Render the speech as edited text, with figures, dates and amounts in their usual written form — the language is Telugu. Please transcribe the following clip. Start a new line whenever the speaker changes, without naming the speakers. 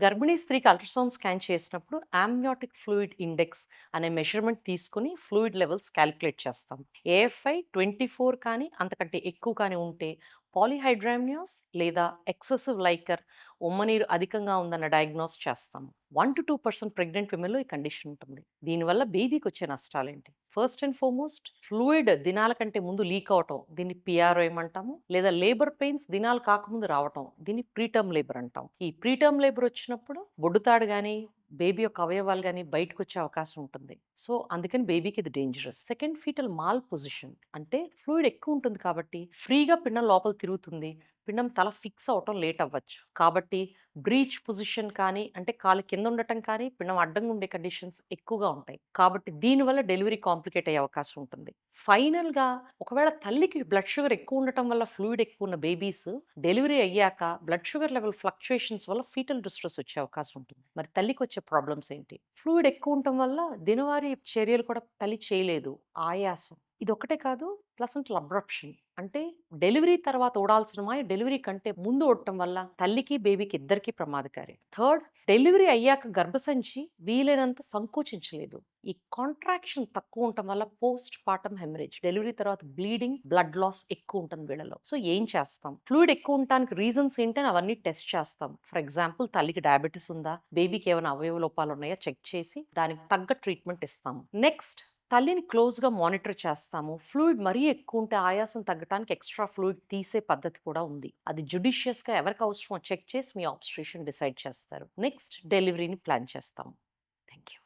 గర్భిణీ స్త్రీకి అల్ట్రాసౌండ్ స్కాన్ చేసినప్పుడు ఆమ్నియాటిక్ ఫ్లూయిడ్ ఇండెక్స్ అనే మెజర్మెంట్ తీసుకుని ఫ్లూయిడ్ లెవెల్స్ క్యాలిక్యులేట్ చేస్తాం. ఏఎఫ్ఐ 24 కానీ అంతకంటే ఎక్కువ కానీ ఉంటే పాలిహైడ్రామియాస్ లేదా ఎక్సెసివ్ లైకర్ ఉమ్మనీరు అధికంగా ఉందన్న డయాగ్నోస్ చేస్తాము. 1 to 2% ప్రెగ్నెంట్ విమెన్లో ఈ కండిషన్ ఉంటుంది. దీనివల్ల బేబీకి వచ్చే నష్టాలేంటి? ఫస్ట్ అండ్ ఫార్మోస్ట్ ఫ్లూయిడ్ దినాల కంటే ముందు లీక్ అవటం, దీన్ని పిఆర్ఓ ఏమంటాము. లేదా లేబర్ పెయిన్స్ దినాలు కాకముందు రావటం, దీన్ని ప్రీటర్మ్ లేబర్ అంటాం. ఈ ప్రీటర్మ్ లేబర్ వచ్చినప్పుడు బొడ్డుతాడు కానీ బేబీ యొక్క అవయవాలు కానీ బయటకు వచ్చే అవకాశం ఉంటుంది. సో అందుకని బేబీకి ఇది dangerous. Second, fetal malposition అంటే ఫ్లూయిడ్ ఎక్కువ ఉంటుంది కాబట్టి ఫ్రీగా పిండం లోపల తిరుగుతుంది. పిండం తల ఫిక్స్ అవటం లేట్ అవ్వచ్చు. కాబట్టి బ్రీచ్ పొజిషన్ కానీ అంటే కాలు కింద ఉండటం కానీ పిండం అడ్డంగా ఉండే కండిషన్స్ ఎక్కువగా ఉంటాయి. కాబట్టి దీనివల్ల డెలివరీ కాంప్లికేట్ అయ్యే అవకాశం ఉంటుంది. ఫైనల్గా ఒకవేళ తల్లికి బ్లడ్ షుగర్ ఎక్కువ ఉండటం వల్ల ఫ్లూయిడ్ ఎక్కువ ఉన్న బేబీస్ డెలివరీ అయ్యాక బ్లడ్ షుగర్ లెవెల్ ఫ్లక్చుయేషన్స్ వల్ల ఫీటల్ డిస్ట్రెస్ వచ్చే అవకాశం ఉంటుంది. మరి తల్లికి వచ్చే ప్రాబ్లమ్స్ ఏంటి? ఫ్లూయిడ్ ఎక్కువ ఉండటం వల్ల దినవారీ చర్యలు కూడా తల్లి చేయలేదు, ఆయాసం. ఇదొక్కటే కాదు, ప్లసెంటల్ అబ్రప్షన్ అంటే డెలివరీ తర్వాత ఓడాల్సిన మాయ డెలివరీ కంటే ముందు ఓడటం వల్ల తల్లికి బేబీకి ఇద్దరికీ ప్రమాదకారి. థర్డ్, డెలివరీ అయ్యాక గర్భసంచి వీలైనంత సంకోచించలేదు. ఈ కాంట్రాక్షన్ తక్కువ ఉండటం వల్ల పోస్ట్ పార్టమ్ హెమరేజ్, డెలివరీ తర్వాత బ్లీడింగ్, బ్లడ్ లాస్ ఎక్కువ ఉంటుంది వీళ్ళలో. సో ఏం చేస్తాం? ఫ్లూయిడ్ ఎక్కువ ఉండటానికి రీజన్స్ ఏంటని అవన్నీ టెస్ట్ చేస్తాం. ఫర్ ఎగ్జాంపుల్ తల్లికి డయాబెటీస్ ఉందా, బేబీకి ఏమైనా అవయవ లోపాలు ఉన్నాయా చెక్ చేసి దానికి తగ్గ ట్రీట్మెంట్ ఇస్తాము. నెక్స్ట్, తల్లిని క్లోజ్గా మానిటర్ చేస్తాము. ఫ్లూయిడ్ మరీ ఎక్కువ ఉంటే ఆయాసం తగ్గడానికి ఎక్స్ట్రా ఫ్లూయిడ్ తీసే పద్ధతి కూడా ఉంది. అది జుడిషియస్గా ఎవరికి అవసరమో చెక్ చేసి మీ ఆబ్స్ట్రేషన్ డిసైడ్ చేస్తారు. నెక్స్ట్, డెలివరీని ప్లాన్ చేస్తాము. Thank you.